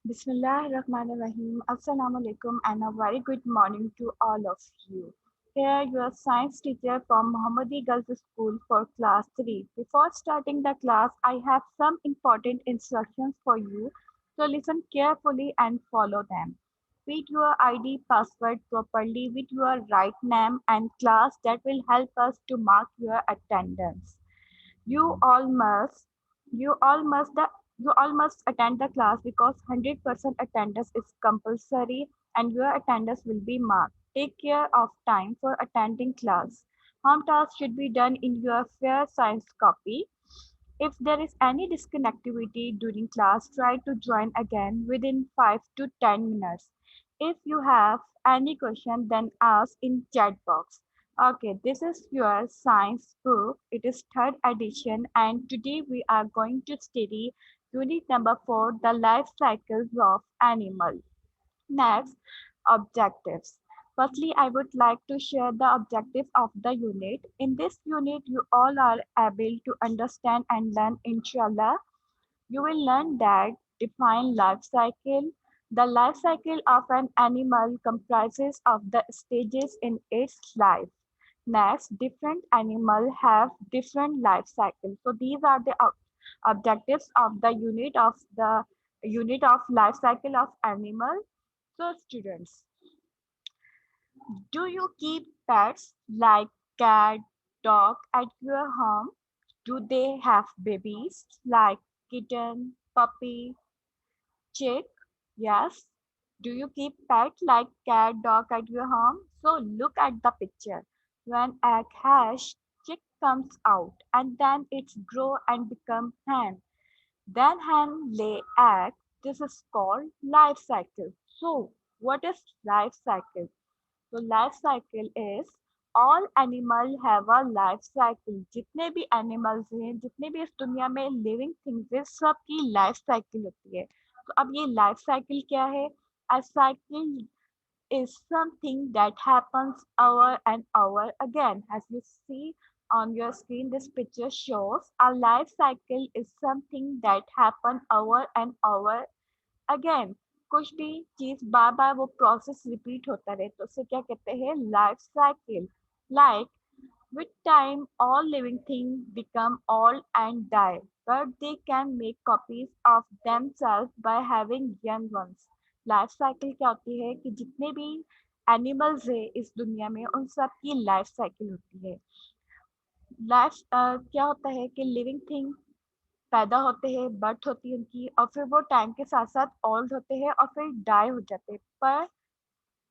Bismillahirrahmanirrahim. Assalamu alaikum and a very good morning to all of you. Here, your science teacher from Muhammadi Girls School for class 3. Before starting the class, I have some important instructions for you. So listen carefully and follow them. Read your ID password properly with your right name and class that will help us to mark your attendance. You all must you all must the you all must attend the class because 100% attendance is compulsory and your attendance will be marked. Take care of time for attending class. Home tasks should be done in your fair science copy. If there is any disconnectivity during class, try to join again within 5 to 10 minutes. If you have any question, then ask in chat box. Okay, this is your science book. It is third edition and today we are going to study unit number 4, the life cycles of animal. Next, objectives. Firstly, I would like to share the objectives of the unit. In this unit, you all are able to understand and learn, inshallah. You will learn that define life cycle. The life cycle of an animal comprises of the stages in its life. Next, different animals have different life cycles. So these are the objectives of the unit of life cycle of animal. So students, do you keep pets like cat, dog at your home? Do they have babies like kitten, puppy, chick? Yes. Do you keep pet like cat, dog at your home? So look at the picture. When egg hatch, chick comes out and then it's grow and become hen. Then hen lay egg. This is called life cycle. So what is life cycle? तो life cycle is all animal have a life cycle जितने भी animals हैं जितने भी इस दुनिया में living things हैं सबकी लाइफ साइकिल होती है तो अब ये लाइफ साइकिल क्या है अ cycle is something that happens over and over again. As you see on your screen, this picture shows a life cycle is something that happen over and over again कुछ भी चीज बार बार वो process repeat होता रहे तो उसे क्या कहते हैं life cycle like with time all living things become old and die but they can make copies of themselves by having young ones life cycle क्या होती है कि जितने भी एनिमल्स है इस दुनिया में उन सब की लाइफ साइकिल होती है लाइफ क्या होता है कि लिविंग थिंग पैदा होते हैं बर्थ होती है उनकी और फिर वो टाइम के साथ साथ ओल्ड होते हैं और फिर डाई हो जाते हैं पर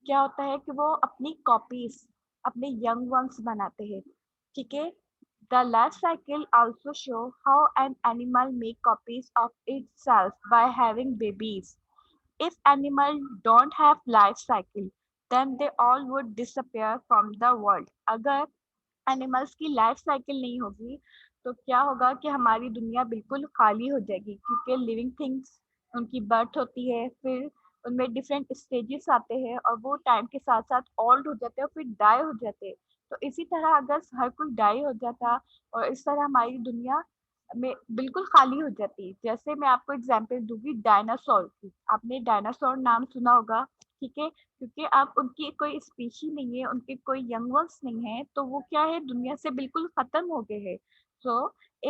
क्या होता है कि वो अपनी कॉपीज अपने यंग वंस बनाते हैं ठीक है the life cycle also show how an animal make copies of itself by having babies if animal don't have life cycle then they all would disappear from the world अगर animals की life cycle नहीं होगी तो क्या होगा कि हमारी दुनिया बिल्कुल खाली हो जाएगी क्योंकि लिविंग थिंग्स उनकी बर्थ होती है फिर उनमें डिफरेंट स्टेजेस आते हैं और वो टाइम के साथ साथ ओल्ड हो जाते हैं और फिर डाई हो जाते हैं तो इसी तरह अगर हर कोई डाई हो जाता और इस तरह हमारी दुनिया में बिल्कुल खाली हो जाती है जैसे मैं आपको एग्जांपल दूंगी डायनासोर की आपने डायनासोर नाम सुना होगा ठीक है क्योंकि अब उनकी कोई स्पीशी नहीं है उनके कोई यंग वंस नहीं है तो वो क्या है दुनिया से बिल्कुल खत्म हो गए हैं so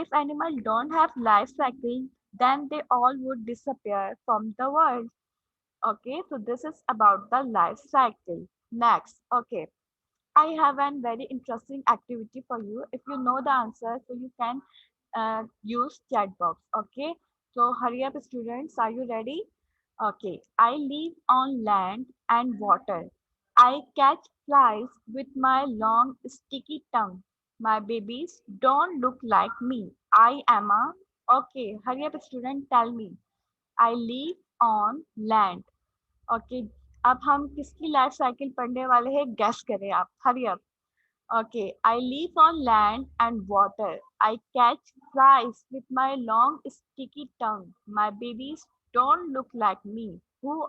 if animal don't have life cycle then they all would disappear from the world okay so this is about the life cycle next okay I have a very interesting activity for you if you know the answer so you can use chat box okay so hurry up students are you ready okay I live on land and water I catch flies with my long sticky tongue my babies don't look like me I am a okay hurry up student tell me I live on land okay अब हम किसकी life cycle पढ़ने वाले हैं gas करें आप hurry up Okay, I live on land and water. I catch flies with my long sticky tongue. My babies don't look like me. Who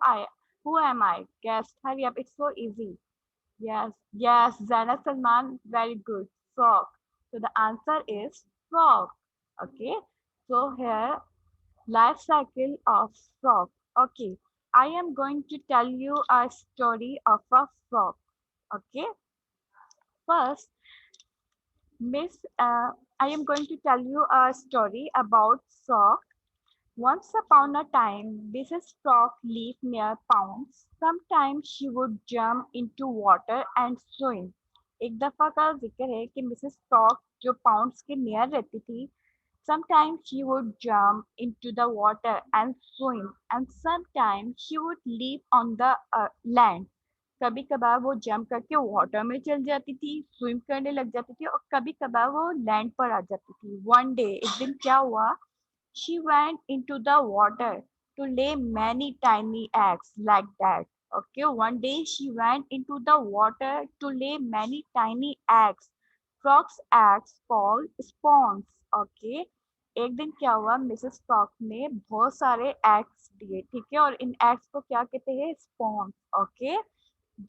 am I? Guess. Hurry up, it's so easy. Yes, Zaina Salman, very good. Frog. So the answer is frog. Okay. So here life cycle of frog. Okay. I am going to tell you a story of a frog. Okay, first, Miss, I am going to tell you a story about frog. Once upon a time, Mrs. Frog lived near ponds. Sometimes she would jump into water and swim. एक दफा का जिक्र है कि Mrs frog जो pounds के near रहती थी, sometimes she would jump into the water and swim, and sometimes she would live on the land. कभी कभार वो जंप करके वाटर में चल जाती थी, स्विम करने लग जाती थी, और कभी कभार वो लैंड पर आ जाती थी. वन डे, एक दिन क्या हुआ, she went into the water to lay many tiny eggs like that. Okay, one day she went into the water to lay many tiny eggs. Frog's eggs called spawns. Okay, एक दिन क्या हुआ, Mrs frog ने बहुत सारे eggs दिए, ठीक है, और इन एग्स को क्या कहते हैं, spawns. Okay,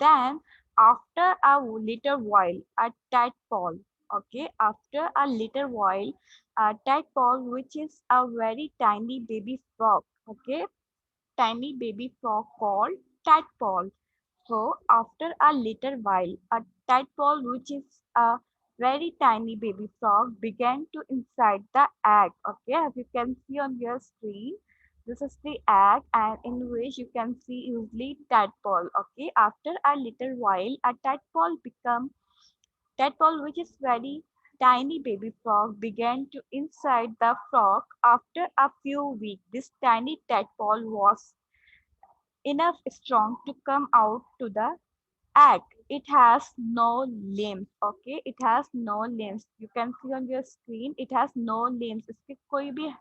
then, after a little while, a tadpole. Okay, after a little while, a tadpole, which is a very tiny baby frog. Okay, tiny baby frog called tadpole. So, after a little while, a tadpole, which is a very tiny baby frog, began to inside the egg. Okay, as you can see on your screen, this is the egg, and in which you can see usually tadpole. Okay, after a little while, a tadpole, which is very tiny baby frog, began to inside the frog. After a few weeks, this tiny tadpole was enough strong to come out to the egg. It has no limbs. Okay, it has no limbs. You can see on your screen, it has no limbs. इसके कोई भी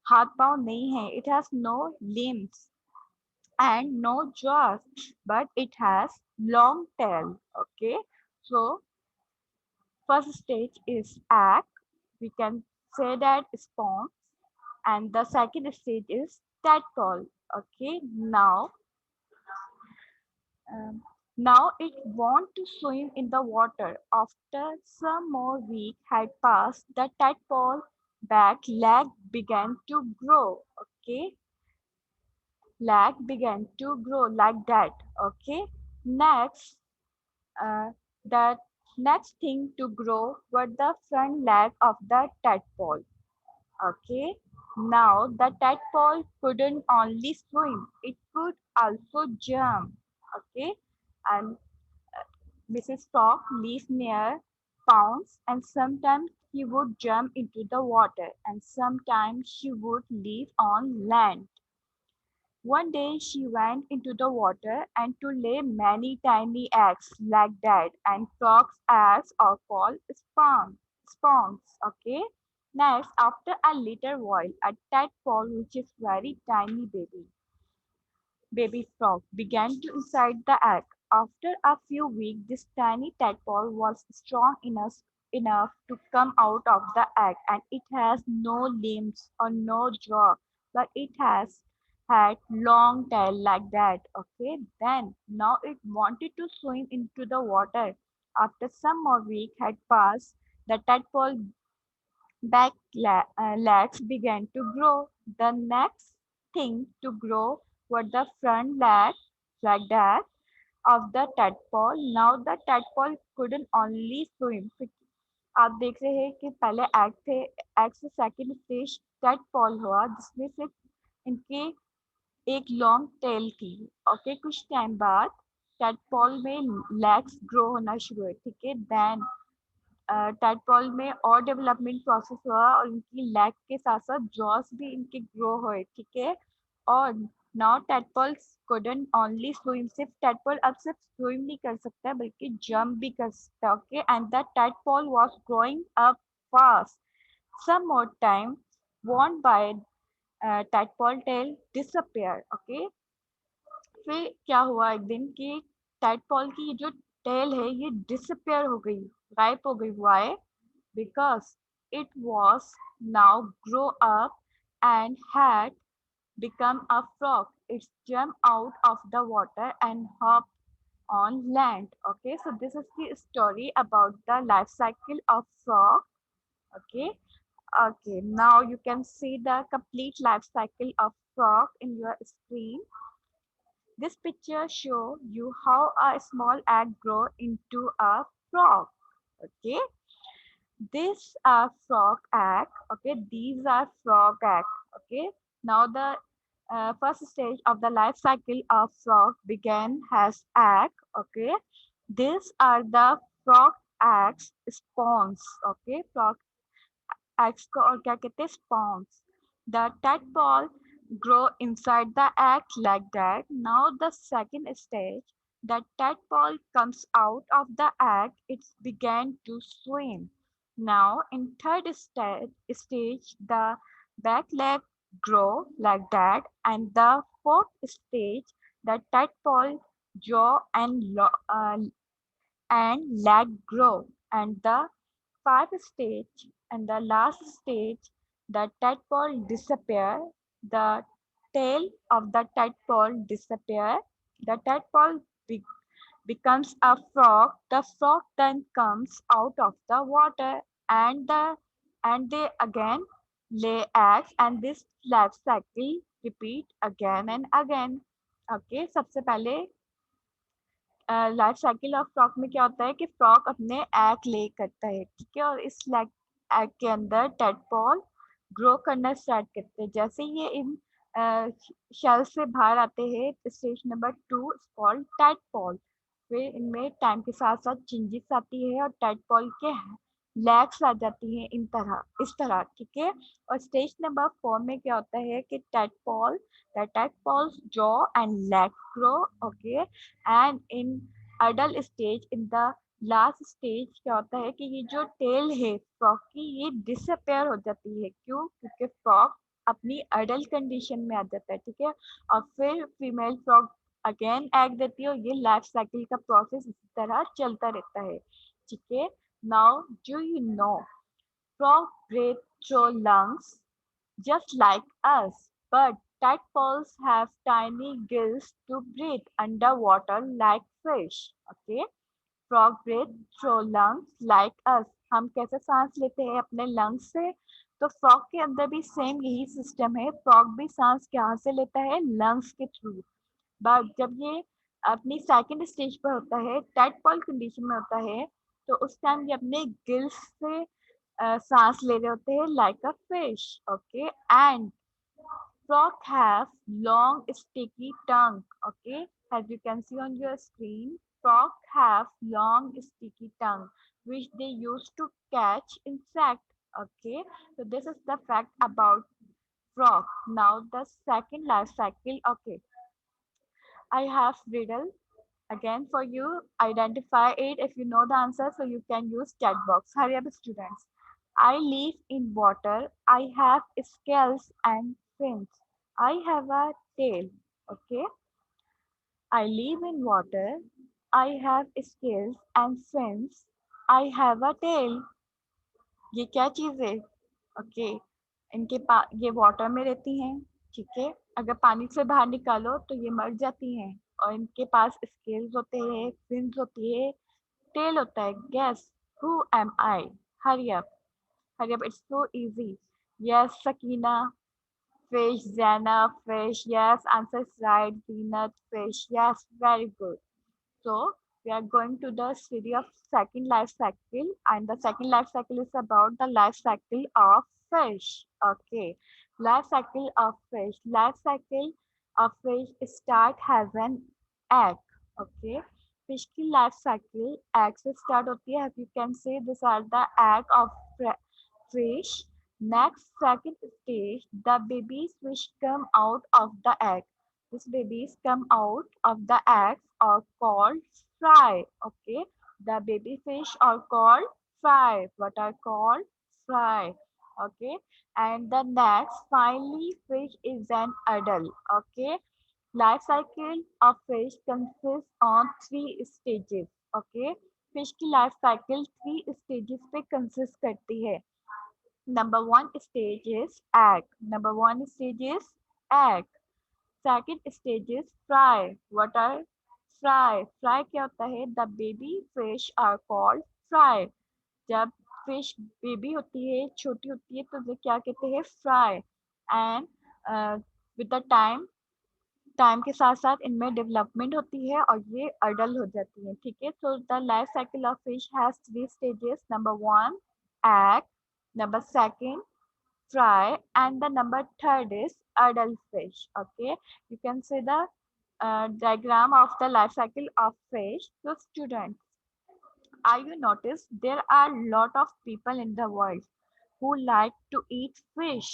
हाथ पाँव नहीं है. It has no limbs and no jaws, but it has long tail. Okay, so first stage is egg. We can say that spawns, and the second stage is tadpole. Okay, Um, now it want to swim in the water. After some more week had passed, the tadpole back leg began to grow. Okay, leg began to grow like that. Okay, next, the next thing to grow was the front leg of the tadpole. Okay, now the tadpole couldn't only swim; it could also jump. Okay, and Mrs. Frog lived near ponds, and sometimes she would jump into the water, and sometimes she would live on land. One day she went into the water and to lay many tiny eggs like that, and frogs' eggs are called spawns. Okay. Next, after a little while, a tadpole, which is very tiny baby frog, began to inside the egg. After a few weeks, this tiny tadpole was strong enough to come out of the egg, and it has no limbs or no jaw, but it has had long tail like that. Okay, then now it wanted to swim into the water. After some more week had passed, the tadpole legs began to grow. The next thing to grow were the front legs like that of the tadpole. Now the tadpole couldn't only swim. आप देख रहे हैं कि पहले egg थे, egg से second stage tadpole हुआ, जिसमें से इनके एक लॉन्ग टेल थी. ओके, कुछ टाइम बाद tadpole में लेग्स ग्रो होना शुरू हुए. ठीक है, देन टैडपॉल में और डेवलपमेंट प्रोसेस हुआ, और इनकी लेग के साथ साथ जॉस भी इनके ग्रो हुए. ठीक है, और नाउ टैडपॉल्स couldn't only swim. सिर्फ टैडपॉल अब सिर्फ स्विम नहीं कर सकता है, बल्कि जंप भी कर सकता है. Okay, and the tadpole was growing up fast. some more time worn by tadpole tail disappear. Okay, फिर क्या हुआ एक दिन कि टैडपॉल की जो टेल है ये डिसअपियर हो गई, गायब हो गई. Why? because it was now grow up and had become a frog. It jumped out of the water and hopped on land. Okay, so this is the story about the life cycle of frog. Okay, okay, now you can see the complete life cycle of frog in your screen. This picture show you how a small egg grow into a frog. Okay, these are frog egg. Okay, these are frog egg. Okay, now the first stage of the life cycle of frog began as egg. Okay, these are the frog eggs spawns. Okay, frog eggs को और क्या कहते हैं spawns. The tadpole grow inside the egg like that. Now the second stage, the tadpole comes out of the egg. It began to swim. Now in third stage, the back leg grow like that, and the fourth stage, the tadpole jaw and leg grow, and the fifth stage and the last stage, the tadpole disappear, the tail of the tadpole disappear, the tadpole becomes a frog, the frog then comes out of the water, and they again lay eggs, and this life cycle repeat again and again. Okay, सबसे पहले life cycle of frock में क्या होता है कि frock अपने egg ले करता है, ठीक है, और इस एग के अंदर टेडपॉल ग्रो करना स्टार्ट करते हैं। जैसे ये इन शेल से बाहर आते हैं, स्टेज नंबर 2 कॉल्ड टेडपॉल। फिर इनमें टाइम के साथ साथ चेंजेस आती है और टेडपॉल के लेग्स आ जाती हैं इस तरह, ठीक है। और स्टेज नंबर 4 में क्या होता है कि the tadpole's jaw and leg grow, okay, and in adult stage, in the last stage क्या होता है कि ये जो टेल है फ्रॉक की ये डिसअपेयर हो जाती है। क्यों? क्योंकि फ्रॉक अपनी अडल्ट कंडीशन में आ जाता है, ठीक है। और फिर फीमेल फ्रॉक अगेन एग देती है और ये लाइफ साइकिल का प्रोसेस इसी तरह चलता रहता है, ठीक है। Now do you no frog breathe through lungs just like us, but tadpoles have tiny gills to breathe underwater like fish. Okay, frog breathe through lungs like us. हम कैसे सांस लेते हैं अपने लंग्स से, तो फ्रॉग के अंदर भी सेम यही सिस्टम है। फ्रॉग भी सांस कहाँ से लेता है? लंग्स के थ्रू। बट जब ये अपनी सेकंड स्टेज पर होता है, टेडपॉल कंडीशन में होता है, तो उस टाइम ये अपने गिल्स से सांस ले रहे होते हैं like a fish. Okay, and frog have long sticky tongue. Okay, as you can see on your screen, frog have long sticky tongue which they use to catch insect. Okay, so this is the fact about frog. Now the second life cycle. Okay, I have riddle again for you. Identify it if you know the answer, so you can use chat box. Hurry up, students. I live in water. I have scales and fins. I have a tail. Okay. I live in water. I have scales and fins. I have a tail. ये क्या चीज है? Okay, ये water में रहती हैं, ठीक है। अगर पानी से बाहर निकालो तो ये मर जाती हैं, और इनके पास स्केल्स होते हैं, फिन्स होती है, टेल होता है। Guess who am I? Hurry up, hurry up, it's so easy. Yes Sakina, fish. Zana, fish. Yes, answer is right. Zenat, fish. Yes, very good. So we are going to the study of second life cycle, and the second life cycle is about the life cycle of fish. Okay, life cycle of fish. Life cycle of fish start has an egg. Okay, fish की life cycle egg से start होती है. As you can see, these are the egg of fish. Next, second stage, the babies which come out of the egg. These babies come out of the eggs are called fry. Okay, the baby fish are called fry. What are called? Fry. Okay, and the next, finally, fish is an adult. Okay, life cycle of fish consists on three stages. Okay, fish की life cycle three stages पे consist करती है. Number one stage is egg. Number one stage is egg. Second stage is fry. What are fry? Fry क्या होता है? The baby fish are called fry. जब fish baby होती है, छोटी होती है, तो उसे क्या कहते हैं? Fry. And with the time, time के साथ साथ इनमें डेवलपमेंट होती है और ये अडल्ट हो जाती है, ठीक है। So the life cycle of fish has 3 stages. Number 1, egg. Number 2, fry, and the number 3rd is adult fish. Okay, you can see the diagram of the life cycle of fish. So students, are you notice there are lot of people in the world who like to eat fish.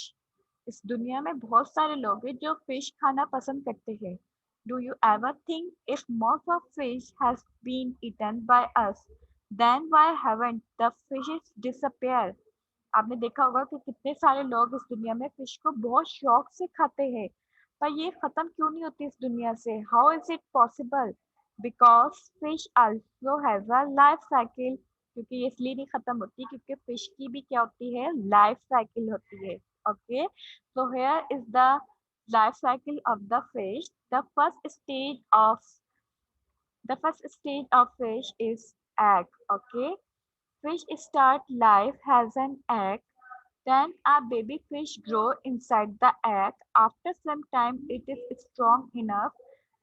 इस दुनिया में बहुत सारे लोग हैं जो fish खाना पसंद करते हैं. Do you ever think if most of fish has been eaten by us, then why haven't the fishes disappeared? आपने देखा होगा कि कितने सारे लोग इस दुनिया में फिश को बहुत शौक से खाते हैं, पर ये खत्म क्यों नहीं होती इस दुनिया से? How is it possible? Because fish also has a life cycle. क्योंकि ये इसलिए नहीं खत्म होती क्योंकि फिश की भी क्या होती है, लाइफ साइकिल होती है. Okay, so here is the life cycle of the fish. The first stage of fish is egg. Okay, fish start life as an egg. Then a baby fish grow inside the egg. After some time, it is strong enough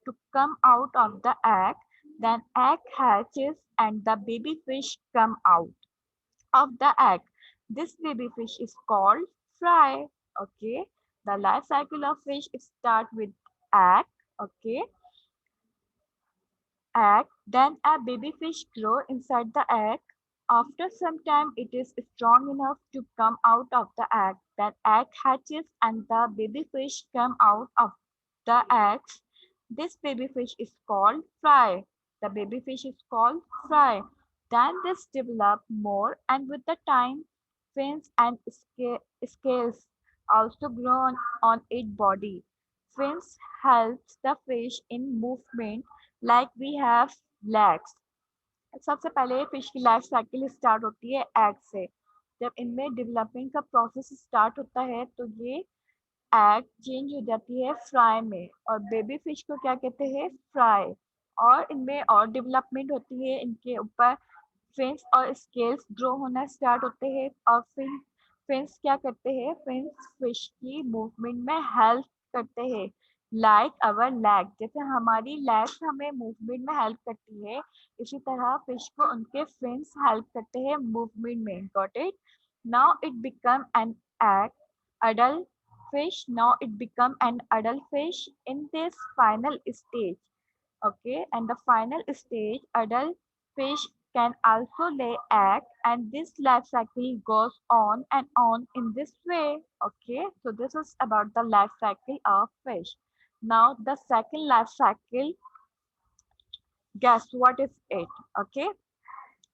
to come out of the egg. Then egg hatches and the baby fish come out of the egg. This baby fish is called fry. Okay, the life cycle of fish start with egg. Okay, egg, then a baby fish grow inside the egg. After some time, it is strong enough to come out of the egg. Then egg hatches and the baby fish come out of the eggs. This baby fish is called fry. The baby fish is called fry. Then this develop more and with the time, fins and scales also grow on its body. Fins helps the fish in movement like we have legs. सबसे पहले fish की life cycle start होती है egg से. जब इनमें development का process start होता है तो ये एग चेंज हो जाती है फ्राई में और बेबी फिश को क्या कहते हैं, फ्राई. और इनमें और डेवलपमेंट होती है, इनके ऊपर फिन्स और स्केल्स ग्रो होना स्टार्ट होते हैं और फिर फिन्स क्या करते हैं, फिन्स फिश की मूवमेंट में हेल्प करते हैं लाइक अवर लैग. जैसे हमारी लैग्स हमें मूवमेंट में हेल्प करती है, इसी तरह फिश को उनके फिन्स हेल्प करते हैं मूवमेंट में. Got it? Now it become an egg adult fish. Now it become an adult fish in this final stage. Okay, and the final stage, adult fish can also lay egg, and this life cycle goes on and on in this way. Okay, so this is about the life cycle of fish. Now the second life cycle, guess what is it? Okay,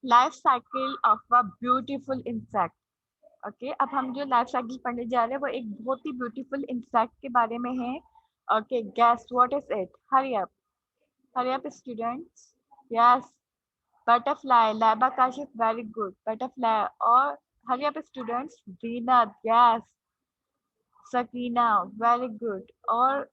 life cycle of a beautiful insect. Okay, अब हम जो life cycle पढ़ने जा रहे हैं वो एक बहुत ही ब्यूटीफुल इंसेक्ट के बारे में है. Okay, guess what is it? Hurry up students. Yes, butterfly. Laiba Kashif, very good, butterfly. और hurry up students. Zeenat, yes. Sakina, very good. और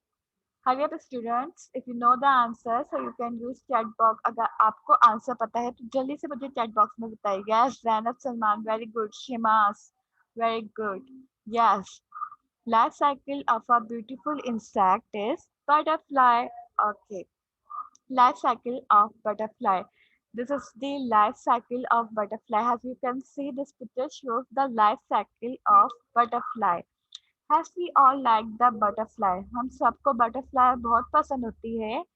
hurry up students, if you know the answer so you can use chat box. अगर आपको answer पता है तो जल्दी से मुझे चैट बॉक्स में बताइए. Yes, Zainab Salman, very good. Shimas, very good. Yes. Life cycle of a beautiful insect is butterfly. Okay. Life cycle of butterfly. This is the life cycle of butterfly. As you can see, this picture shows the life cycle of butterfly. As we all like the butterfly. हम सबको butterfly बहुत पसंद होती है.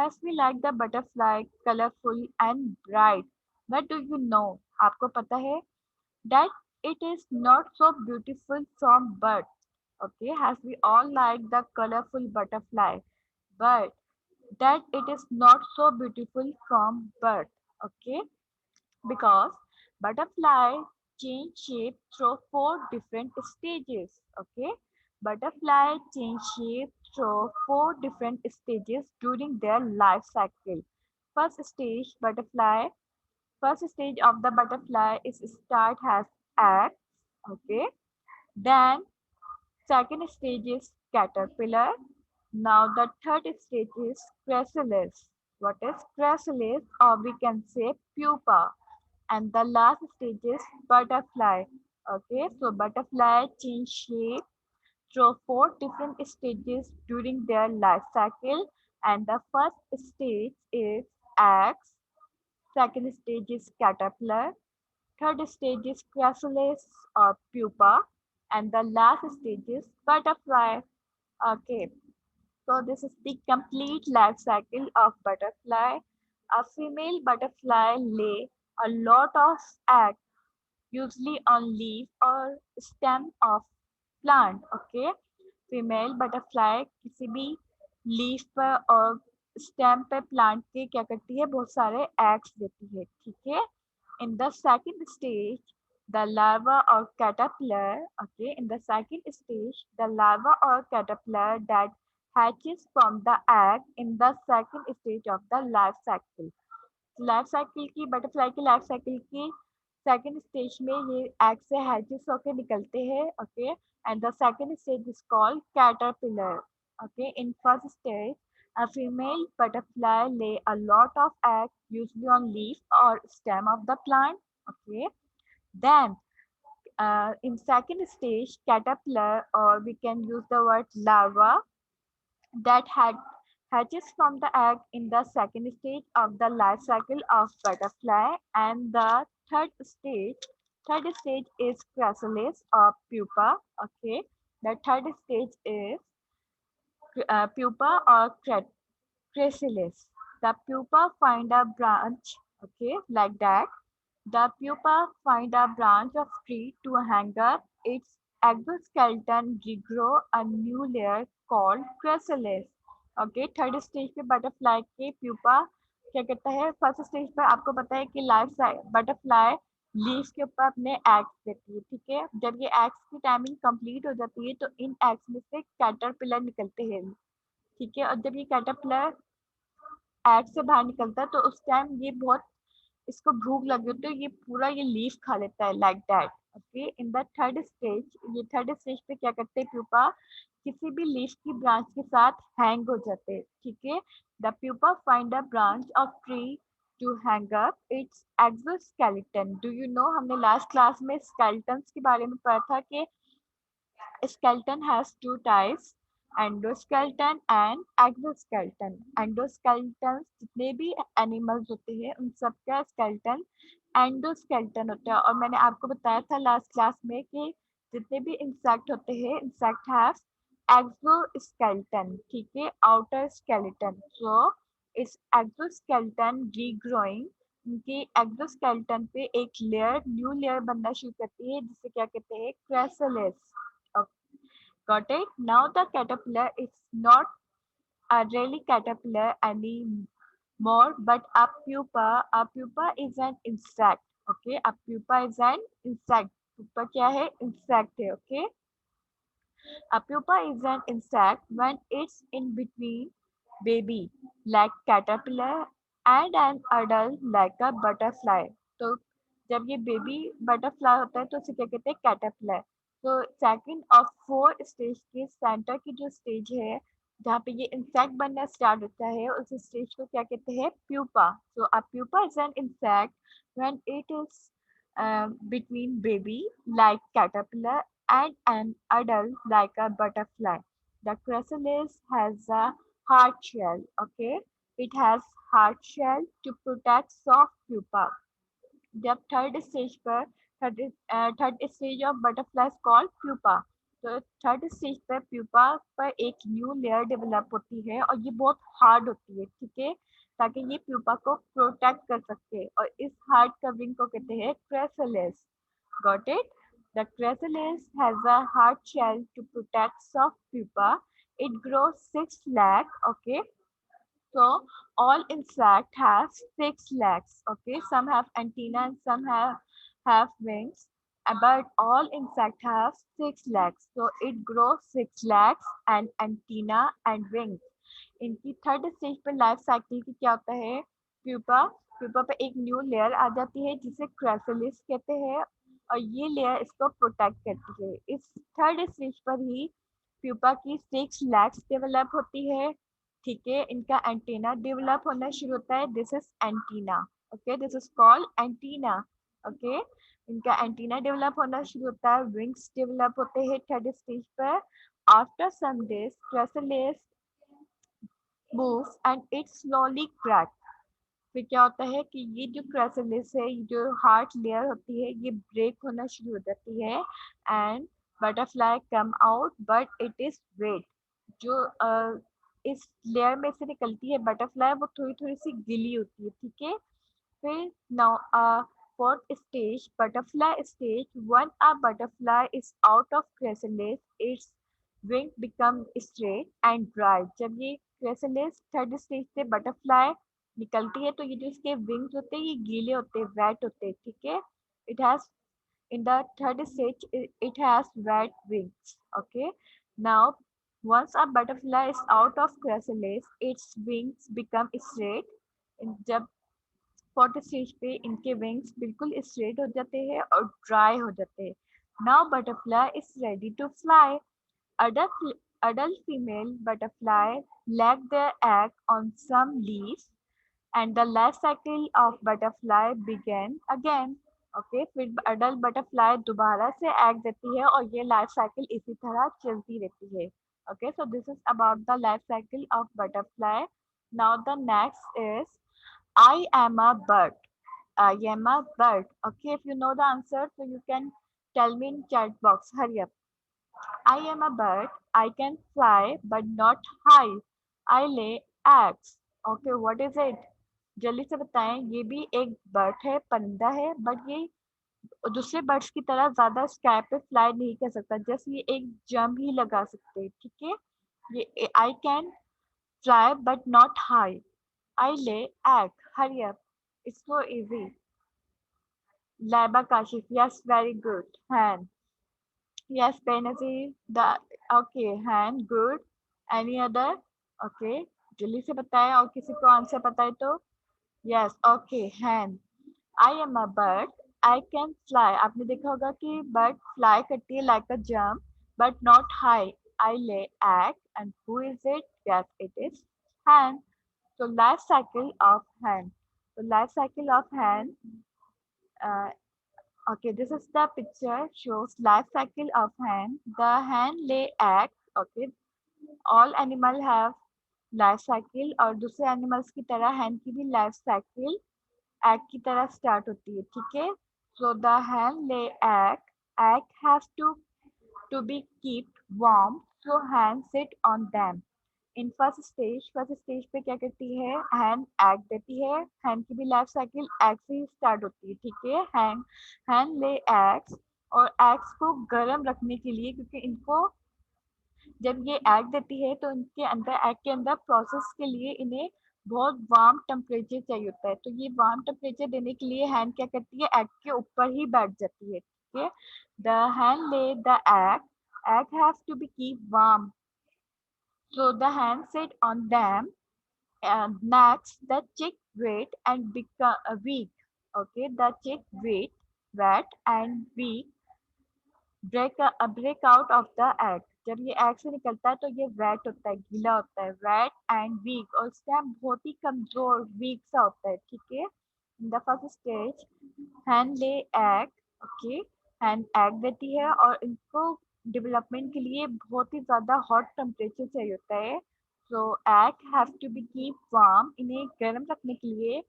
As we like the butterfly colorful and bright. But do you know? आपको पता है that it is not so beautiful from birth. Okay, as we all like the colorful butterfly, but that it is not so beautiful from birth. Okay, because butterfly change shape through 4 different stages. Okay, butterfly change shape through 4 different stages during their life cycle. First stage, butterfly. First stage of the butterfly is start as egg. Okay, then second stage is caterpillar. Now the third stage is chrysalis. What is chrysalis, or we can say pupa? And the last stage is butterfly. Okay, so butterfly change shape through four different stages during their life cycle. And the first stage is eggs, second stage is caterpillar, third stage is chrysalis or pupa, and the last stage is butterfly. Okay, so this is the complete life cycle of butterfly. A female butterfly lay a lot of eggs, usually on leaf or stem of plant. Okay, female butterfly किसी भी leaf पर और stem पे plant के क्या करती है, बहुत सारे एग्स देती है, ठीक है. In the second stage the larva और caterpillar, okay, in the second stage the larva और caterpillar that hatches from the egg in the second stage of the life cycle. Life cycle की butterfly की life cycle की second stage में ये egg से hatches होके निकलते हैं. Okay, and the second stage is called caterpillar. Okay, in first stage a female butterfly lay a lot of eggs usually on leaf or stem of the plant. Okay, then in second stage caterpillar, or we can use the word larva, that hatches from the egg in the second stage of the life cycle of butterfly. And the third stage is chrysalis or pupa. Okay, the third stage is pupa or chrysalis. The pupa find a branch, okay, like that. The pupa find a branch of tree to hang up its exoskeleton, regrow a new layer called chrysalis. Okay, third stage पे butterfly के pupa क्या करता है, first stage पे आपको पता है कि लाइफ बटरफ्लाई लीफ के ऊपर अपने एग्स देती है, ठीक है. जब ये एग्स की टाइमिंग कंप्लीट हो जाती है तो इन एग्स में से कैटरपिलर निकलते हैं, ठीक है. और जब ये कैटरपिलर एग से बाहर निकलता है तो उस टाइम ये बहुत, इसको भूख लगी होती है, ये पूरा ये लीफ खा लेता है, like that. Okay, in the third stage, ये थर्ड स्टेज पे क्या करते हैं, प्यूपा किसी भी लीफ की ब्रांच के साथ हैंग हो जाते हैं, ठीक है. The pupa find a branch of tree to hang up its exoskeleton. Do you know, हमने लास्ट क्लास में स्केलेटन्स के बारे में पढ़ा था कि skeleton has two types, endoskeleton and exoskeleton. Endoskeleton जितने भी एनिमल्स होते हैं उन सबका स्केलेटन एंडोस्केलेटन होता है. और मैंने आपको बताया था लास्ट क्लास में कि जितने भी इंसेक्ट होते हैं, इंसेक्ट हैव एक्सोस्केलेटन, ठीक है, आउटर स्केलेटन. सो इस एक्सोस्केलेटन रीग्रोइंग, उनकी एक्सोस्केलेटन पे एक लेयर, न्यू लेयर बनना शुरू करती है जिसे क्या कहते हैं, क्रेसोलिस. Got it? Now the caterpillar is not a really caterpillar anymore, but a pupa. A pupa is an insect. Okay, a pupa is an insect. Pupa क्या है? Insect है. Okay. A pupa is an insect when it's in between baby like caterpillar and an adult like a butterfly. तो जब ये baby butterfly होता है तो उसे क्या कहते हैं, कैटरपिलर. तो सेकंड ऑफ फोर स्टेज के सेंटर की जो स्टेज है जहाँ पे ये इंसेक्ट बनना स्टार्ट होता है, उस स्टेज को क्या कहते हैं, pupa. So a pupa is an insect when it is between baby like caterpillar and an adult like a butterfly. The chrysalis has a hard shell. Okay, it has hard shell to protect soft pupa. जब third stage पर third stage of butterfly called pupa. तो third stage पर pupa पर एक new layer develop होती है और ये बहुत हार्ड होती है, ठीक है, ताकि ये प्यूपा को प्रोटेक्ट कर सके. और इस हार्ड कवरिंग को कहते हैं chrysalis. Got it? The chrysalis has a hard shell to protect soft pupa. It grows 6 legs. Okay, so all insect have 6 legs. Okay, some have antenna and some have wings, but all insect have 6 legs. So it grows 6 legs and antenna and wings. इनकी third stage पर life cycle की क्या होता है, pupa. Pupa पे एक new layer आ जाती है जिसे क्रेसलिस कहते हैं और ये लेयर इसको प्रोटेक्ट करती है. इस थर्ड स्टेज पर ही प्यूपा की 6 legs डेवलप होती है, ठीक है. इनका एंटीना डेवलप होना शुरू होता है, this is antenna. Okay, this is called antenna. Okay, इनका एंटीना डेवलप होना शुरू होता है, विंग्स डेवलप होते हैं थर्ड स्टेज पर. After some days, chrysalis moves and it slowly cracks. फिर क्या होता है कि ये जो क्राइसलिस है, ये जो हार्ट लेयर होती है, ये ब्रेक होना शुरू हो जाती है and butterfly come out but it is wet. जो इस लेयर में से निकलती है बटरफ्लाई, वो थोड़ी थोड़ी सी गीली होती है, ठीक है। फिर now fourth stage, butterfly stage. When a butterfly is out of chrysalis, its wing become straight and dry. जब ये chrysalis थर्ड स्टेज से बटरफ्लाई निकलती है तो ये जो इसके विंग्स होते हैं ये गीले होते हैं, वेट होते हैं, ठीक है। It has in the third stage it has wet wings, okay। Now once a butterfly is out of chrysalis, its wings become straight। जब फोर्थ स्टेज पे इनके विंग्स बिल्कुल स्ट्रेट हो जाते हैं और ड्राई हो जाते हैं। Now butterfly is ready to fly. adult adult female butterfly laid their egg on some leaves and the life cycle of butterfly began again। Okay फिर अडल्ट बटरफ्लाई दोबारा से एग देती है और ये लाइफ साइकिल इसी तरह चलती रहती है। Okay so this is about the life cycle of butterfly. Now the next is I am a bird. I am a bird. Okay, if you know the answer, so you can tell me in chat box. Hurry up. I am a bird. I can fly, but not high. I lay eggs. Okay, what is it? जल्दी से बताएं। ये भी एक bird है, परिंदा है, but ये दूसरे बर्ड्स की तरह ज्यादा स्काई पे फ्लाई नहीं कर सकता, जस्ट ये एक जंप ही लगा सकते हैं, ठीक है। ये I can fly but not high. आई ले egg. Hari up, it's so easy. Laiba Kashif, yes, very good. Hand, yes, Benazir, the okay, hand, good. Any other? Okay, जल्दी से बताएं और किसी को आंसर पता है तो yes, okay, hand. I am a bird. I can fly. आपने देखा होगा कि bird fly करती है like a jump, but not high. I lay egg, and who is it? Yes, it is hand. So life cycle of hand. So life cycle of hand. Uh, Okay, this is the picture shows life cycle of hen. The hen lay eggs. Okay, all animal have life cycle और दूसरे animals की तरह hen की भी life cycle egg की तरह start होती है, ठीक है। So the hen lay egg. Egg has to be kept warm, so hen sit on them. In first stage पे क्या करती है, हैन एग देती है। हैन की भी लाइफ साइकिल एग से ही स्टार्ट होती है, ठीक है। हैन हैन ले एग्स, और एग्स को गर्म रखने के लिए, क्योंकि इनको जब ये एग देती है तो इनके अंदर एग के अंदर प्रोसेस के लिए इन्हें बहुत वार्म टेम्परेचर चाहिए होता है। तो ये वार्म टेम्परेचर देने के लिए हैन क्या करती है, एग के ऊपर ही बैठ जाती है, ठीक है। The hen lay the egg, egg have to be keep warm, so the hen sit on them, and next the chick wait and become weak. Okay, the chick wet and weak break out of the egg। जब ये egg से निकलता है तो ये wait होता है, गीला होता है, वेट एंड वीक, और इस टाइम बहुत ही कमजोर वीक सा होता है, ठीक है। In the first stage hen lay egg. Okay, Hahn egg देती है और इनको डेवलपमेंट के लिए बहुत ही ज्यादा हॉट टेम्परेचर चाहिए होता है। So egg have to be keep warm, इन्हें गर्म रखने के लिए।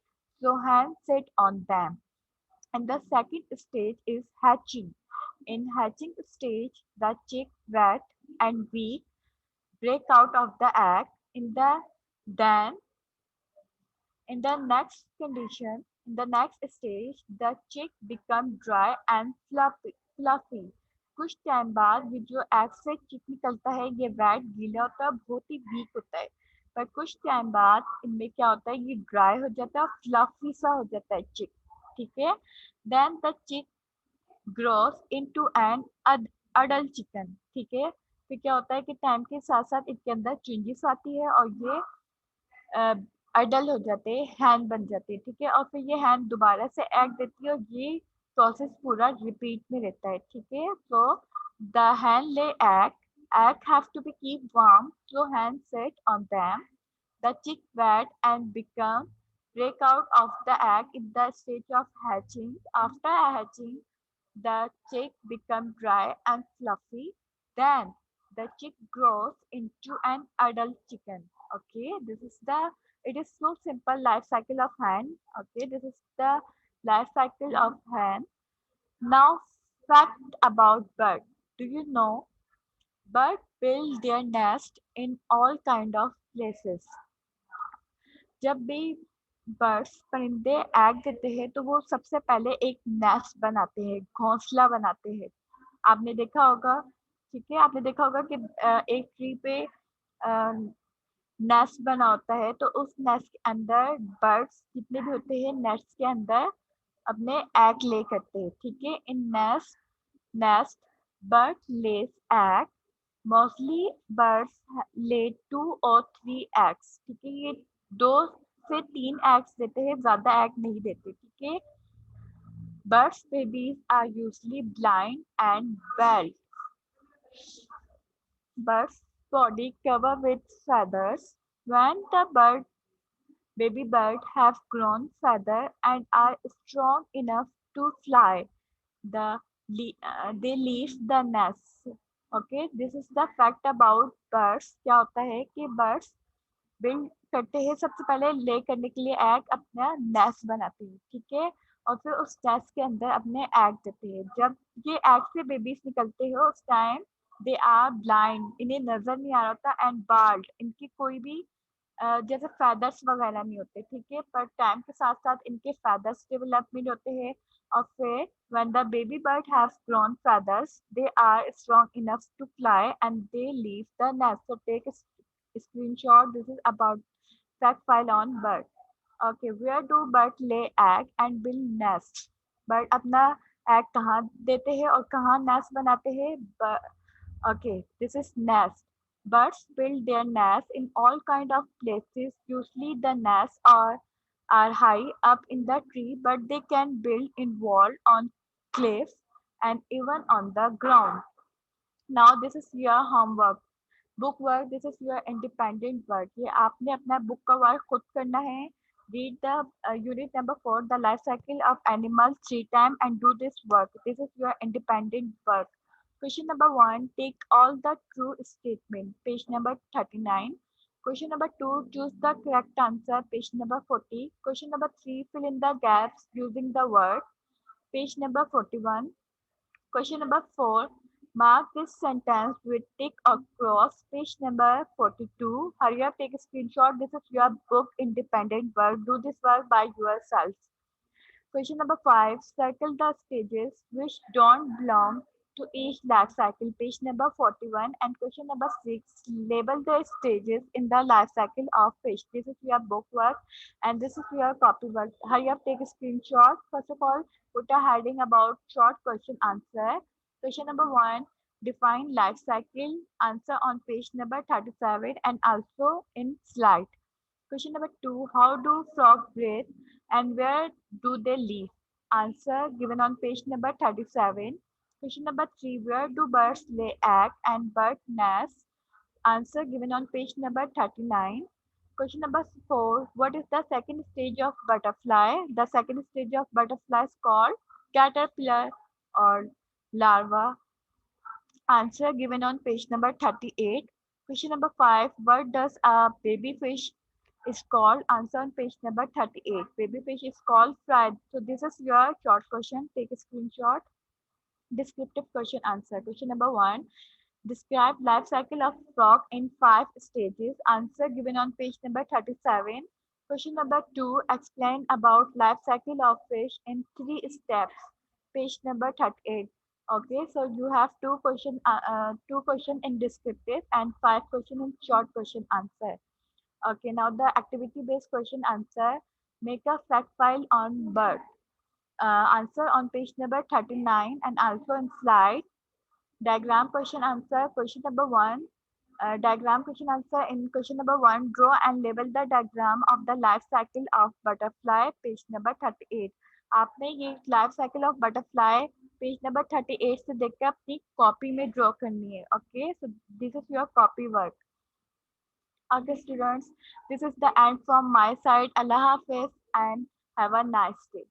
So hen set on them. And the second stage is hatching. In hatching stage, the chick wet and weak break out of the egg. Then in the next condition, in the next stage, the chick become dry and fluffy। कुछ time बाद ये जो egg से चिक निकलता है ये wait गीला होता है, बहुत ही वीक होता है। पर कुछ टाइम बाद इनमें क्या होता है, ये ड्राई हो जाता है और फ्लफी सा हो जाता है चिक, ठीक है। Then the chick grows into an adult chicken, ठीक है। फिर क्या होता है कि टाइम के साथ साथ इनके अंदर चेंजेस आती है और ये अडल्ट हो जाते हैं, हैन बन जाते हैं, ठीक है। और फिर ये हैन दोबारा से एग देती है और ये प्रोसेस पूरा रिपीट में रहता है, ठीक है। सो the hen lay egg, egg have to be keep warm, so hen set on them. The chick wet and become break out of the egg in the stage of hatching. After hatching, the chick become dry and fluffy. Then The chick grows into an adult chicken. Okay, this is the, it is so simple life cycle of hen. Okay, this is the life cycle of hen. Now, fact about bird. Do you know birds build their nest in all kind of places. जब भी birds परिंदे egg देते हैं तो वो सबसे पहले एक नेस्ट बनाते हैं, घोंसला बनाते हैं। आपने देखा होगा, ठीक है, आपने देखा होगा कि एक ट्री पे नेस्ट बना होता है, तो उस नेस्ट के अंदर बर्ड्स जितने भी होते हैं नेस्ट के अंदर अपने एग ले करते हैं, ठीक है। इन nest bird lays egg. Mostly birds lay 2 or 3 eggs. ठीक है, ये 2 से 3 eggs देते हैं, ज्यादा egg नहीं देते, ठीक है। Birds babies are usually blind and bald. Bird's body covered with feathers. When the baby bird have grown feather and are strong enough to fly, they leave the nest. Okay, this is the fact about birds. क्या होता है कि birds build करते हैं, सबसे पहले ले करने के लिए एग अपना नेस्ट बनाते हैं, ठीक है। और फिर उस नेस्ट के अंदर अपने एग देते हैं। जब ये एग से बेबीज निकलते हैं उस टाइम दे आर ब्लाइंड, इन्हें नजर नहीं आ रहा होता, एंड बाल्ड, इनकी कोई भी जैसे फेदर्स वगैरह नहीं होते, ठीक है। पर टाइम के साथ साथ इनके फेदर्स डेवलपमेंट होते हैं और फिर when the baby bird has grown feathers they are strong enough to fly and they leave the nest. So take a screenshot. This is about fact file on bird. Okay, where do bird lay egg and build nest? Bird अपना egg कहाँ देते हैं और कहाँ nest बनाते हैं? Okay, this is nest. Birds build their nest in all kind of places. Usually the nests are high up in the tree, but they can build in wall, on cliffs, and even on the ground. Now this is your homework. Book work, this is your independent work. ये आपने अपना book का work खुद करना है। Read the unit number 4 the life cycle of animals 3 times and do this work. This is your independent work. Question number 1, take all the true statement, page number 39. Question number 2, choose the correct answer, page number 40. Question number 3, fill in the gaps using the word, page number 41. Question number 4, mark this sentence with tick across, page number 42. Hurry up, take a screenshot. This is your book independent work. Do this work by yourself. Question number 5, circle the stages which don't belong to each life cycle, page number 41. And question number 6, label the stages in the life cycle of fish. This is your book work and this is your copy work. Hurry up, take a screenshot. First of all, put a heading about short question answer. Question number 1, define life cycle, answer on page number 37 and also in slide. Question number 2, how do frogs breathe and where do they live? Answer given on page number 37. Question number 3, where do birds lay egg and bird nest? Answer given on page number 39. Question number 4, what is the second stage of butterfly? The second stage of butterfly is called caterpillar or larva. Answer given on page number 38. Question number 5, what does a baby fish is called? Answer on page number 38. Baby fish is called fried. So this is your short question. Take a screenshot. Descriptive question answer. Question number 1, describe life cycle of frog in 5 stages. Answer given on page number 37. Question number 2, explain about life cycle of fish in 3 steps. Page number 38. Okay, so you have two question in descriptive and 5 question in short question answer. Okay, now the activity based question answer. Make a fact file on bird. Answer on page number 39 and also in slide. Diagram question answer. Question number 1. Diagram question answer. In question number 1, draw and label the diagram of the life cycle of butterfly. Page number 38. आपने ये life cycle of butterfly page number 38 से देख के अपनी copy में draw करनी है. Okay, so this is your copy work. Okay, students, this is the end from my side. Allah Hafiz and have a nice day.